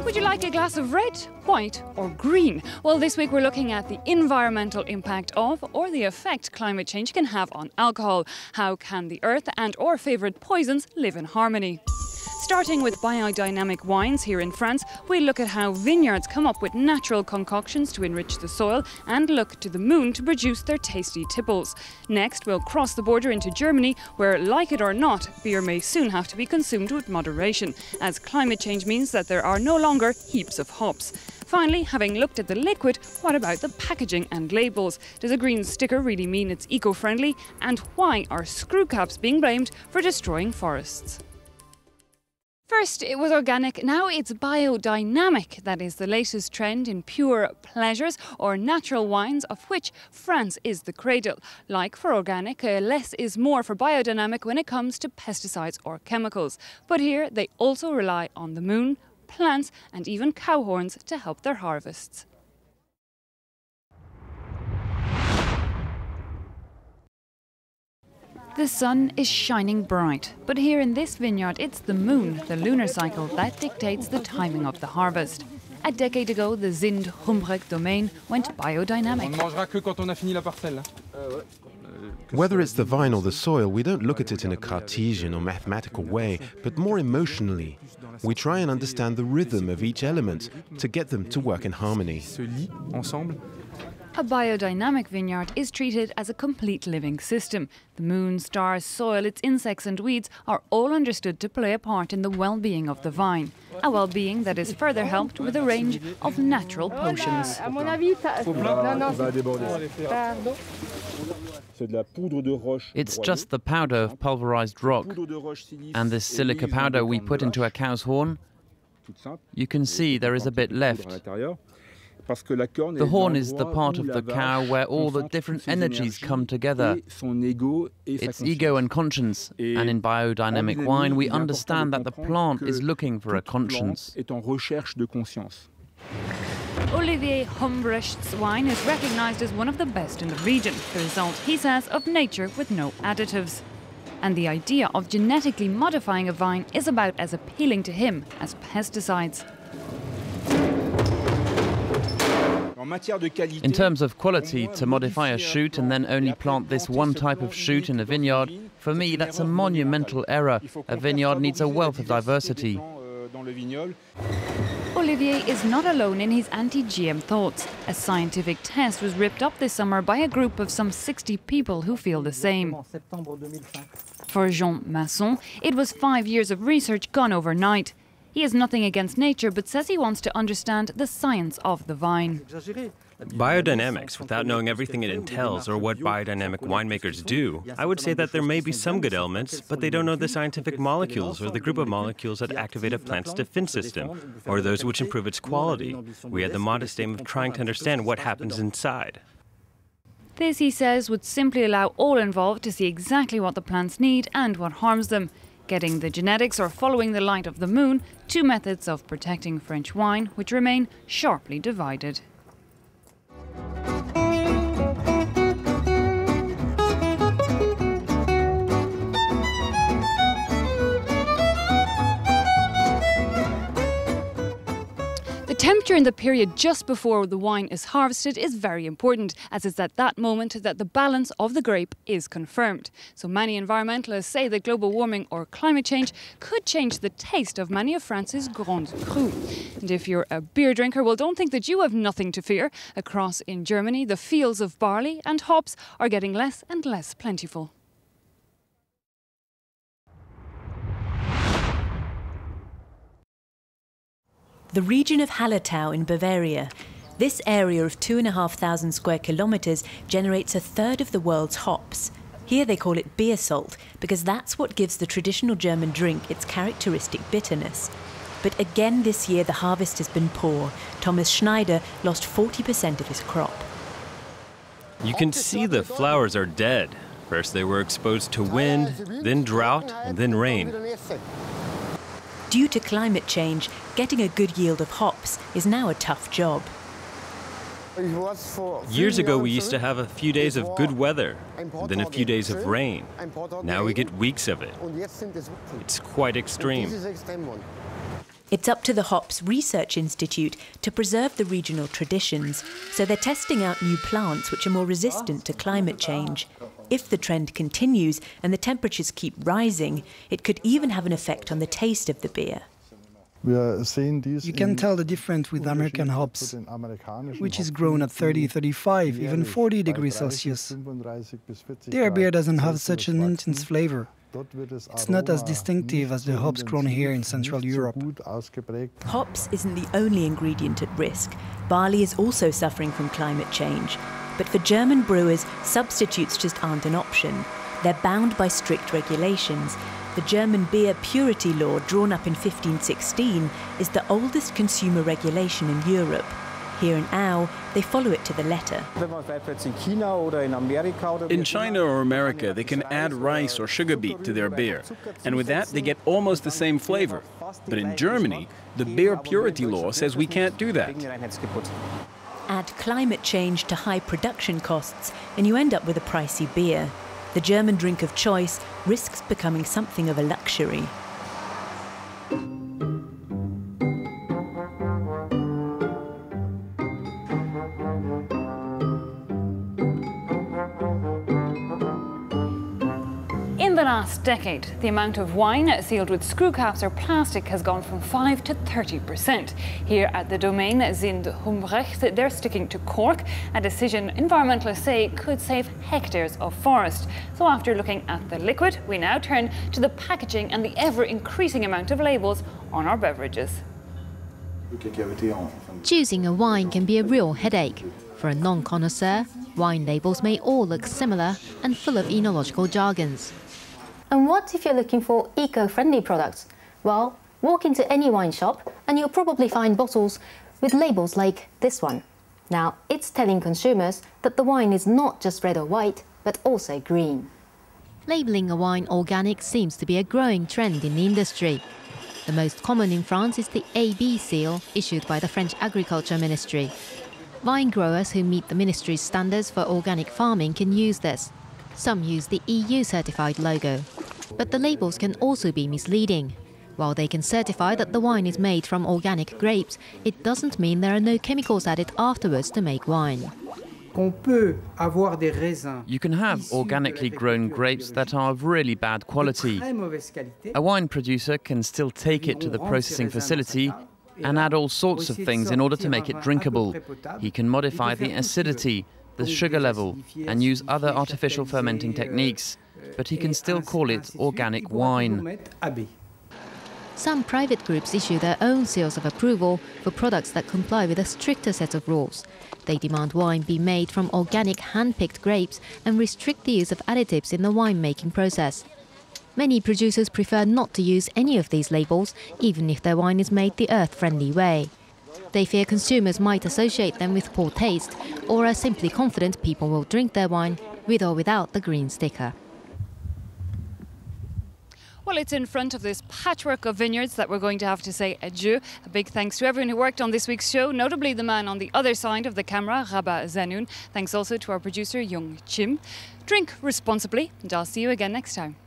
Would you like a glass of red, white or green? Well, this week we're looking at the environmental impact of or the effect climate change can have on alcohol. How can the earth and or favourite poisons live in harmony? Starting with biodynamic wines here in France, we look at how vineyards come up with natural concoctions to enrich the soil and look to the moon to produce their tasty tipples. Next, we'll cross the border into Germany, where, like it or not, beer may soon have to be consumed with moderation, as climate change means that there are no longer heaps of hops. Finally, having looked at the liquid, what about the packaging and labels? Does a green sticker really mean it's eco-friendly? And why are screw caps being blamed for destroying forests? First, it was organic, now it's biodynamic. That is the latest trend in pure pleasures or natural wines, of which France is the cradle. Like for organic, less is more for biodynamic when it comes to pesticides or chemicals. But here they also rely on the moon, plants and even cow horns to help their harvests. The sun is shining bright, but here in this vineyard it's the moon, the lunar cycle, that dictates the timing of the harvest. A decade ago, the Zind-Humbrecht domain went biodynamic. Whether it's the vine or the soil, we don't look at it in a Cartesian or mathematical way, but more emotionally. We try and understand the rhythm of each element to get them to work in harmony. A biodynamic vineyard is treated as a complete living system. The moon, stars, soil, its insects and weeds are all understood to play a part in the well-being of the vine. A well-being that is further helped with a range of natural potions. It's just the powder of pulverized rock. And this silica powder we put into a cow's horn, you can see there is a bit left. The horn is the part of the cow where all the different energies come together. Its ego and conscience. And in biodynamic wine, we understand that the plant is looking for a conscience. Olivier Humbrecht's wine is recognized as one of the best in the region. The result, he says, of nature with no additives. And the idea of genetically modifying a vine is about as appealing to him as pesticides. In terms of quality, to modify a shoot and then only plant this one type of shoot in a vineyard, for me that's a monumental error. A vineyard needs a wealth of diversity. Olivier is not alone in his anti-GM thoughts. A scientific test was ripped up this summer by a group of some 60 people who feel the same. For Jean Masson, it was 5 years of research gone overnight. He has nothing against nature, but says he wants to understand the science of the vine. Biodynamics, without knowing everything it entails or what biodynamic winemakers do, I would say that there may be some good elements, but they don't know the scientific molecules or the group of molecules that activate a plant's defense system, or those which improve its quality. We had the modest aim of trying to understand what happens inside. This, he says, would simply allow all involved to see exactly what the plants need and what harms them. Getting the genetics or following the light of the moon, two methods of protecting French wine which remain sharply divided. The temperature in the period just before the wine is harvested is very important, as it's at that moment that the balance of the grape is confirmed. So many environmentalists say that global warming or climate change could change the taste of many of France's Grands Crus. And if you're a beer drinker, well, don't think that you have nothing to fear. Across in Germany, the fields of barley and hops are getting less and less plentiful. The region of Hallertau in Bavaria. This area of 2,500 square kilometres generates a third of the world's hops. Here they call it beer salt because that's what gives the traditional German drink its characteristic bitterness. But again this year the harvest has been poor. Thomas Schneider lost 40% of his crop. You can see the flowers are dead. First they were exposed to wind, then drought, and then rain. Due to climate change, getting a good yield of hops is now a tough job. Years ago we used to have a few days of good weather, then a few days of rain. Now we get weeks of it. It's quite extreme. It's up to the Hops Research Institute to preserve the regional traditions, so they're testing out new plants which are more resistant to climate change. If the trend continues and the temperatures keep rising, it could even have an effect on the taste of the beer. You can tell the difference with American hops, which is grown at 30, 35, even 40 degrees Celsius. Their beer doesn't have such an intense flavor. It's not as distinctive as the hops grown here in Central Europe. Hops isn't the only ingredient at risk. Barley is also suffering from climate change. But for German brewers, substitutes just aren't an option. They're bound by strict regulations. The German beer purity law, drawn up in 1516, is the oldest consumer regulation in Europe. Here in Au, they follow it to the letter. In China or America, they can add rice or sugar beet to their beer, and with that they get almost the same flavor. But in Germany, the beer purity law says we can't do that. Add climate change to high production costs, and you end up with a pricey beer. The German drink of choice risks becoming something of a luxury. In the last decade, the amount of wine sealed with screw caps or plastic has gone from 5 to 30%. Here at the Domain Zind-Humbrecht, they're sticking to cork, a decision environmentalists say could save hectares of forest. So after looking at the liquid, we now turn to the packaging and the ever-increasing amount of labels on our beverages. Choosing a wine can be a real headache. For a non-connoisseur, wine labels may all look similar and full of enological jargons. And what if you're looking for eco-friendly products? Well, walk into any wine shop and you'll probably find bottles with labels like this one. Now, it's telling consumers that the wine is not just red or white, but also green. Labelling a wine organic seems to be a growing trend in the industry. The most common in France is the AB seal, issued by the French Agriculture Ministry. Vine growers who meet the ministry's standards for organic farming can use this. Some use the EU-certified logo. But the labels can also be misleading. While they can certify that the wine is made from organic grapes, it doesn't mean there are no chemicals added afterwards to make wine. You can have organically grown grapes that are of really bad quality. A wine producer can still take it to the processing facility and add all sorts of things in order to make it drinkable. He can modify the acidity, the sugar level, and use other artificial fermenting techniques, but he can still call it organic wine. Some private groups issue their own seals of approval for products that comply with a stricter set of rules. They demand wine be made from organic hand-picked grapes and restrict the use of additives in the wine-making process. Many producers prefer not to use any of these labels, even if their wine is made the earth-friendly way. They fear consumers might associate them with poor taste, or are simply confident people will drink their wine with or without the green sticker. Well, it's in front of this patchwork of vineyards that we're going to have to say adieu. A big thanks to everyone who worked on this week's show, notably the man on the other side of the camera, Rabah Zanoun. Thanks also to our producer, Young Chim. Drink responsibly, and I'll see you again next time.